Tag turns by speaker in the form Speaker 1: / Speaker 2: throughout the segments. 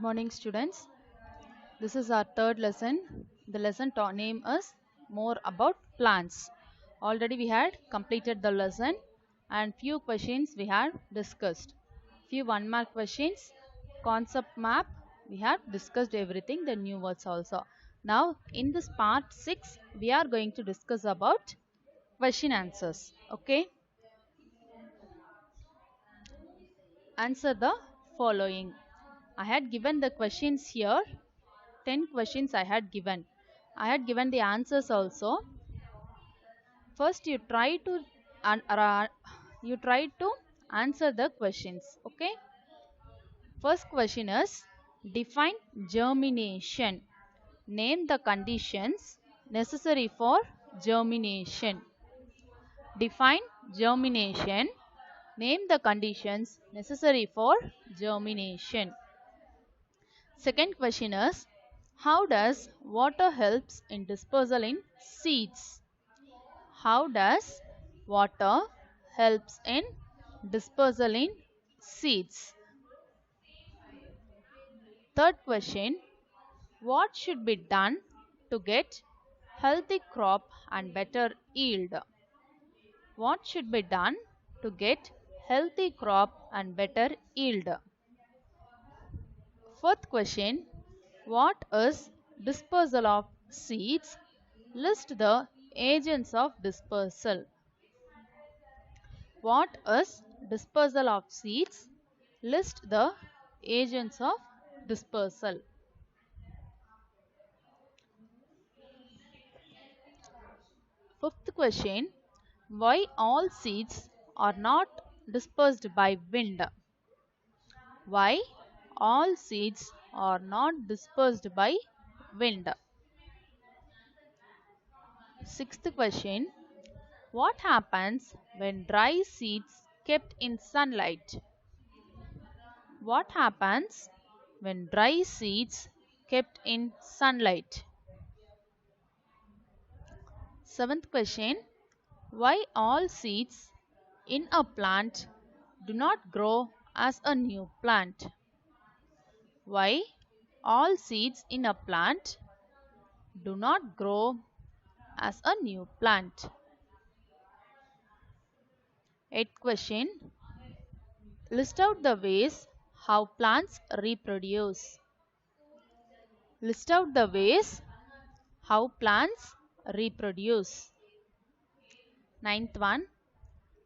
Speaker 1: Morning students. This is our third lesson. The lesson name is more about plants. Already we had completed the lesson and few questions we had discussed. Few 1 mark questions, concept map, we have discussed everything, the new words also. Now in this part 6 we are going to discuss about question answers. Okay. Answer the following. I had given the questions here. 10 questions I had given. I had given the answers also. First you try to answer the questions. Okay. First question is define germination. Name the conditions necessary for germination. Define germination. Name the conditions necessary for germination. Second question is how does water helps in dispersal in seeds? How does water helps in dispersal in seeds? Third question, what should be done to get healthy crop and better yield? What should be done to get healthy crop and better yield? Fourth question, what is dispersal of seeds? List the agents of dispersal. What is dispersal of seeds? List the agents of dispersal. Fifth question, why all seeds are not dispersed by wind? Why all seeds are not dispersed by wind? Sixth question, what happens when dry seeds kept in sunlight? What happens when dry seeds kept in sunlight? Seventh question, why all seeds in a plant do not grow as a new plant? Why all seeds in a plant do not grow as a new plant? Eighth question, list out the ways how plants reproduce. List out the ways how plants reproduce. Ninth one,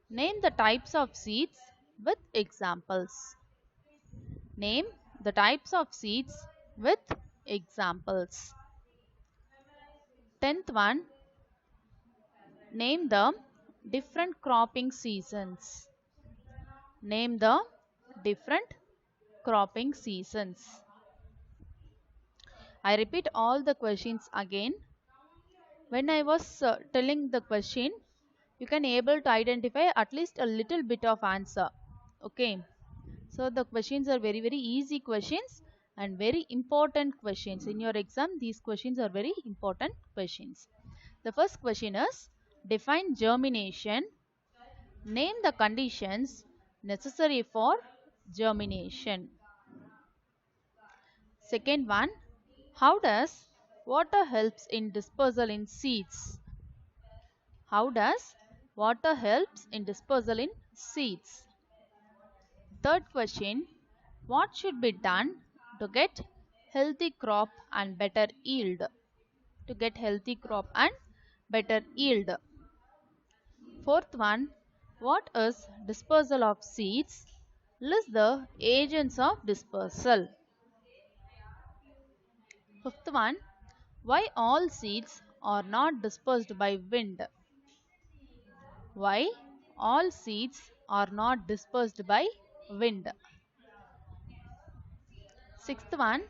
Speaker 1: name the types of seeds with examples. Name the types of seeds with examples. 10th one, name the different cropping seasons. Name the different cropping seasons. I repeat all the questions again. When I was telling the question, you can able to identify at least a little bit of answer. Okay. So the questions are very easy questions and very important questions. In your exam, these questions are very important questions. The first question is define germination. Name the conditions necessary for germination. Second one, how does water helps in dispersal in seeds? How does water helps in dispersal in seeds? Third question, what should be done to get healthy crop and better yield? To get healthy crop and better yield. Fourth one, what is dispersal of seeds? List the agents of dispersal. Fifth one, why all seeds are not dispersed by wind? Why all seeds are not dispersed by wind? Sixth one,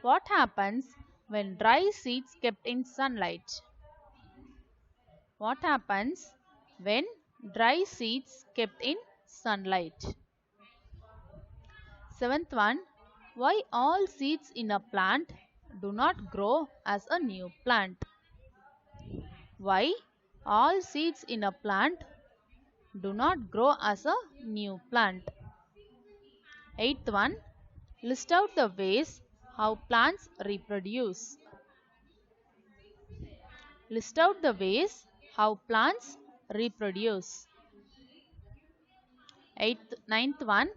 Speaker 1: what happens when dry seeds kept in sunlight? What happens when dry seeds kept in sunlight? Seventh one, why all seeds in a plant do not grow as a new plant? Why all seeds in a plant do not grow as a new plant? Eighth one, List out the ways how plants reproduce. List out the ways how plants reproduce. Ninth one.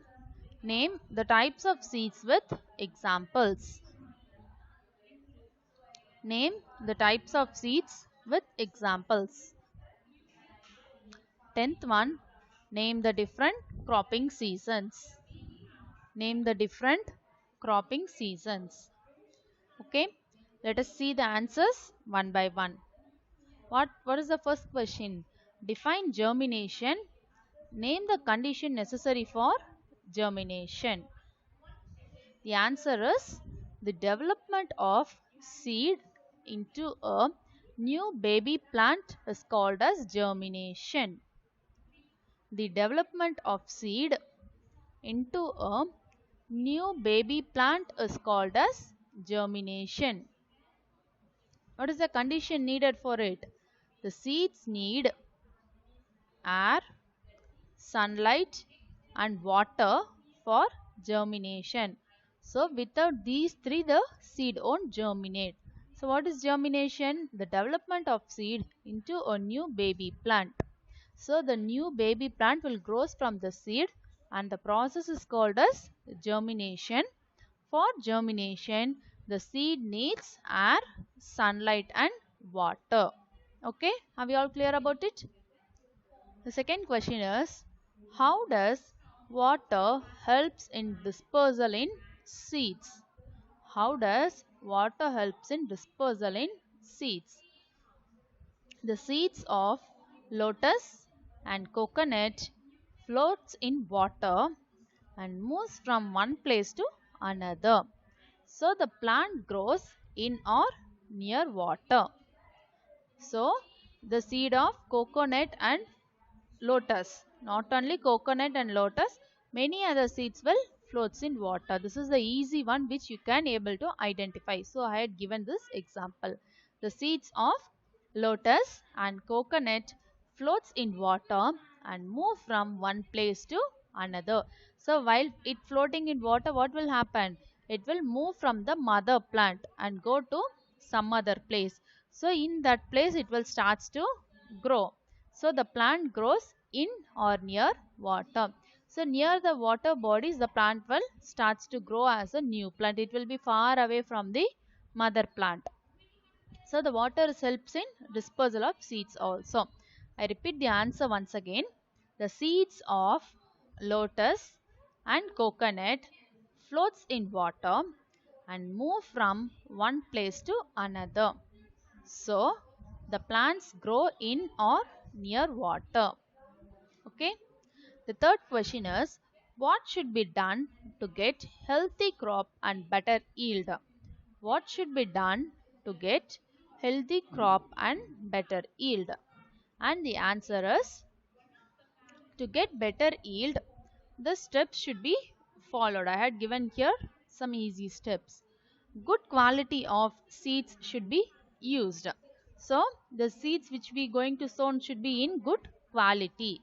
Speaker 1: Name the types of seeds with examples. Name the types of seeds with examples. 10th one. Name the different cropping seasons. Name the different cropping seasons. Okay. Let us see the answers one by one. What is the first question? Define germination. Name the condition necessary for germination. The answer is the development of seed into a new baby plant is called as germination. The development of seed into a new baby plant is called as germination. What is the condition needed for it? The seeds need air, sunlight and water for germination. So without these three the seed won't germinate. So what is germination? The development of seed into a new baby plant. So the new baby plant will grow from the seed and the process is called as germination. For germination, the seed needs air, sunlight and water. Okay, are we all clear about it? The second question is, how does water helps in dispersal in seeds? How does water helps in dispersal in seeds? The seeds of lotus and coconut floats in water and moves from one place to another. So the plant grows in or near water. So the seed of coconut and lotus, not only coconut and lotus, many other seeds will floats in water. This is the easy one which you can able to identify. So I had given this example. The seeds of lotus and coconut floats in water and move from one place to another. So while it floating in water, what will happen? It will move from the mother plant and go to some other place. So in that place it will starts to grow. So the plant grows in or near water. So near the water bodies the plant will starts to grow as a new plant. It will be far away from the mother plant. So the water helps in dispersal of seeds also. I repeat the answer once again. The seeds of lotus and coconut floats in water and move from one place to another. So the plants grow in or near water. Okay. The third question is, what should be done to get healthy crop and better yield? What should be done to get healthy crop and better yield? And the answer is, to get better yield, the steps should be followed. I had given here some easy steps. Good quality of seeds should be used. So the seeds which we going to sow should be in good quality.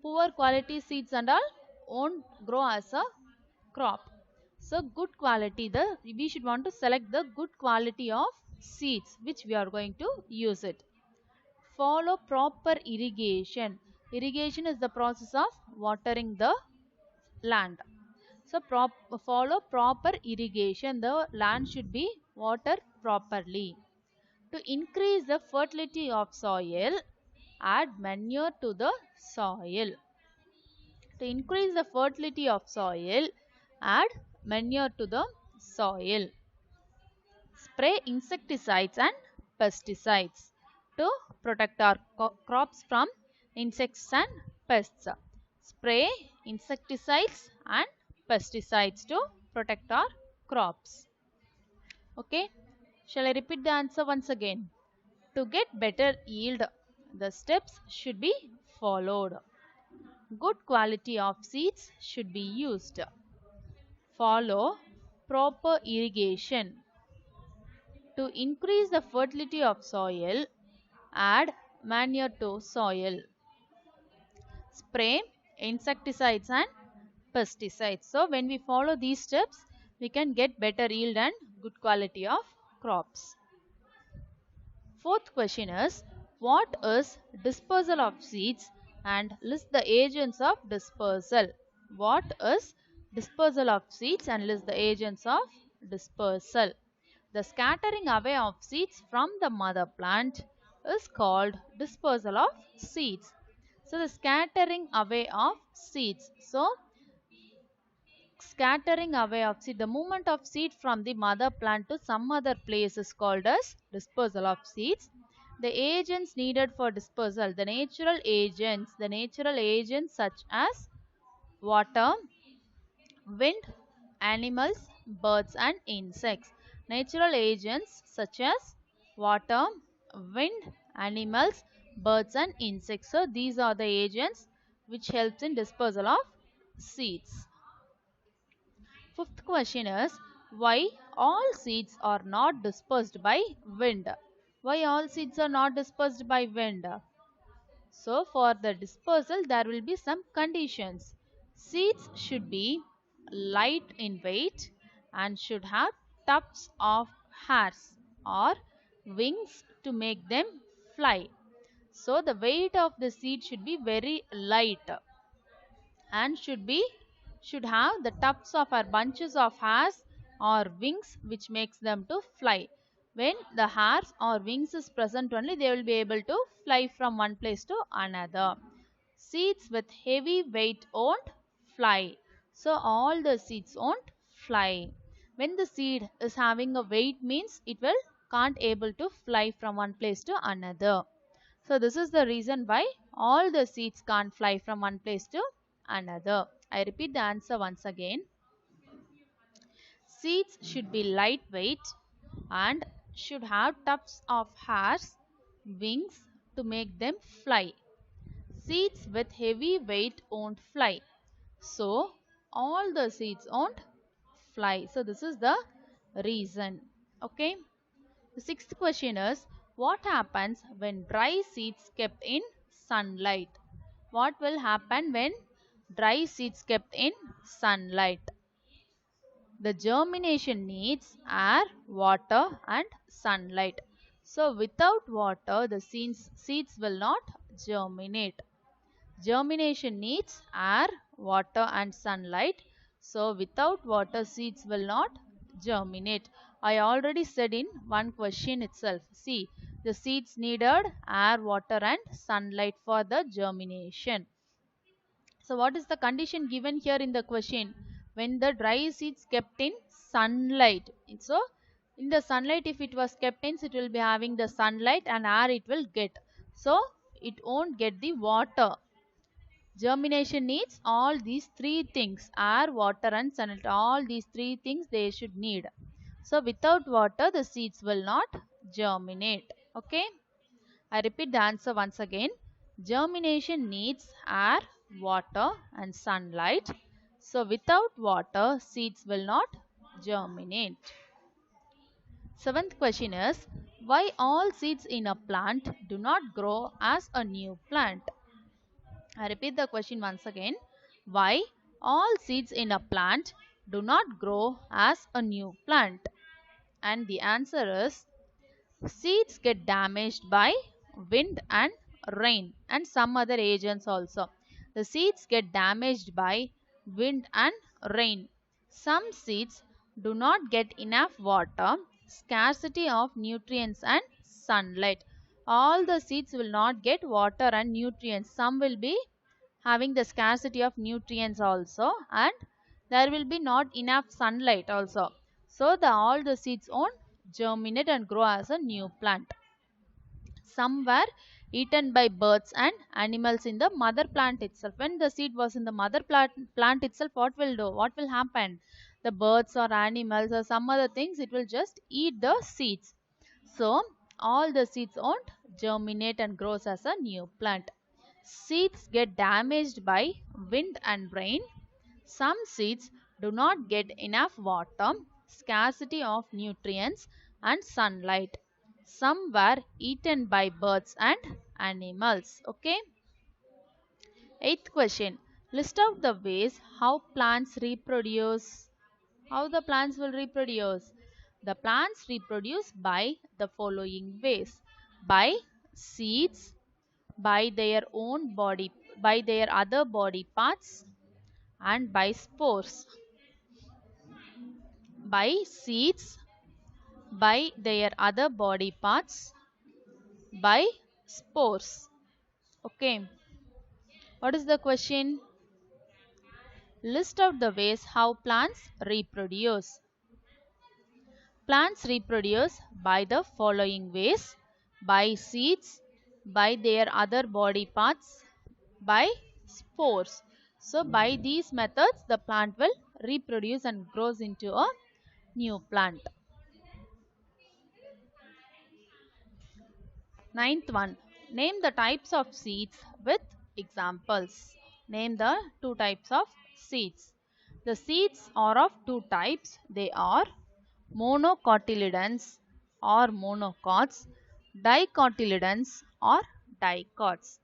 Speaker 1: Poor quality seeds and all won't grow as a crop. So good quality, we should want to select the good quality of seeds which we are going to use it. Follow proper irrigation. Irrigation is the process of watering the land. So follow proper irrigation. The land should be watered properly. To increase the fertility of soil, add manure to the soil. To increase the fertility of soil, add manure to the soil. Spray insecticides and pesticides to protect our crops from insects and pests. Spray insecticides and pesticides to protect our crops. Okay, shall I repeat the answer once again? To get better yield, the steps should be followed. Good quality of seeds should be used. Follow proper irrigation. To increase the fertility of soil, add manure to soil. Spray insecticides and pesticides. So when we follow these steps, we can get better yield and good quality of crops. Fourth question is, what is dispersal of seeds and list the agents of dispersal? What is dispersal of seeds and list the agents of dispersal? The scattering away of seeds from the mother plant is called dispersal of seeds. So the scattering away of seeds. So scattering away of seed, the movement of seed from the mother plant to some other place is called as dispersal of seeds. The agents needed for dispersal, the natural agents such as water, wind, animals, birds and insects. Natural agents such as water, wind, animals, birds and insects. So these are the agents which helps in dispersal of seeds. Fifth question is, why all seeds are not dispersed by wind? Why all seeds are not dispersed by wind? So for the dispersal there will be some conditions. Seeds should be light in weight and should have tufts of hairs or wings to make them fly. So the weight of the seed should be very light and should have the tufts of or bunches of hairs or wings which makes them to fly. When the hairs or wings is present only, they will be able to fly from one place to another. Seeds with heavy weight won't fly. So all the seeds won't fly. When the seed is having a weight means it will can't able to fly from one place to another. So this is the reason why all the seeds can't fly from one place to another. I repeat the answer once again. Seeds should be lightweight and should have tufts of hairs, wings to make them fly. Seeds with heavy weight won't fly. So all the seeds won't fly. So this is the reason. Okay. The sixth question is, what happens when dry seeds kept in sunlight? What will happen when dry seeds kept in sunlight? The germination needs air, water and sunlight. So without water the seeds will not germinate. Germination needs air, water and sunlight. So without water seeds will not germinate. I already said in one question itself. See, the seeds needed air, water and sunlight for the germination. So what is the condition given here in the question? When the dry seeds kept in sunlight. So in the sunlight, if it was kept in, it will be having the sunlight and air it will get. So it won't get the water. Germination needs all these three things: air, water and sunlight. All these three things they should need. So without water the seeds will not germinate. Okay. I repeat the answer once again. Germination needs air, water and sunlight. So without water seeds will not germinate. Seventh question is, why all seeds in a plant do not grow as a new plant? I repeat the question once again. Why all seeds in a plant do not grow as a new plant? And the answer is, seeds get damaged by wind and rain and some other agents also. The seeds get damaged by wind and rain. Some seeds do not get enough water, scarcity of nutrients and sunlight. All the seeds will not get water and nutrients. Some will be having the scarcity of nutrients also, and there will be not enough sunlight also. So all the seeds won't germinate and grow as a new plant. Some were eaten by birds and animals in the mother plant itself. When the seed was in the mother plant itself, what will do? What will happen? The birds or animals or some other things, it will just eat the seeds. So all the seeds won't germinate and grows as a new plant. Seeds get damaged by wind and rain. Some seeds do not get enough water, scarcity of nutrients and sunlight. Some were eaten by birds and animals. Okay. Eighth question. List out the ways how plants reproduce. How the plants will reproduce? The plants reproduce by the following ways. By seeds, by their own body, by their other body parts, and by spores. By seeds, by their other body parts, by spores. Okay. What is the question? List out the ways how plants reproduce. Plants reproduce by the following ways: by seeds, by their other body parts, by spores. So by these methods the plant will reproduce and grows into a new plant. Ninth one. Name the types of seeds with examples. Name the two types of seeds. The seeds are of two types. They are monocotyledons or monocots, dicotyledons or dicots.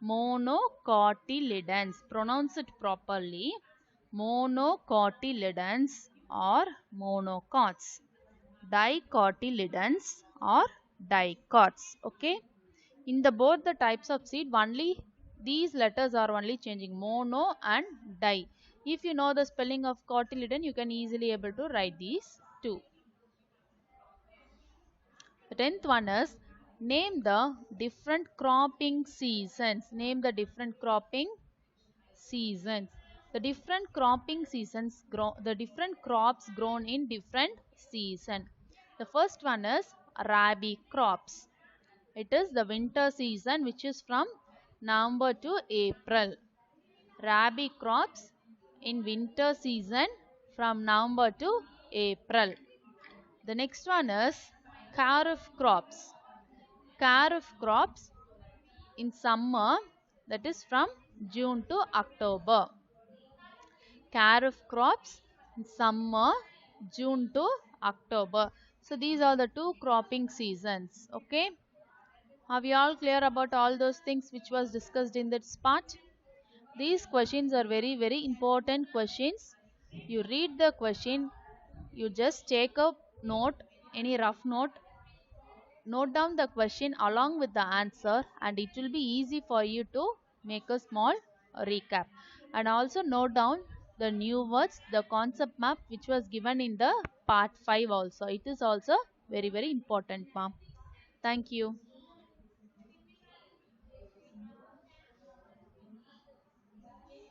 Speaker 1: Monocotyledons, pronounce it properly. Monocotyledons or monocots. Dicotyledons or dicots. Okay. In the both the types of seed, only these letters are only changing, mono and di. If you know the spelling of cotyledon, you can easily able to write these two. The 10th one is name the different cropping seasons. Name the different cropping seasons. The different cropping seasons the different crops grown in different season. The first one is rabi crops. It is the winter season which is from November to April. Rabi crops in winter season from November to April. The next one is kharif crops. Kharif crops in summer, that is from June to October. Kharif crops in summer, June to October. So these are the two cropping seasons. Okay. Are we all clear about all those things which was discussed in this part? These questions are very, very important questions. You read the question, you just take a note, any rough note, note down the question along with the answer, and it will be easy for you to make a small recap. And also note down the new words, the concept map which was given in the part 5 also. It is also very, very important, ma'am. Thank you.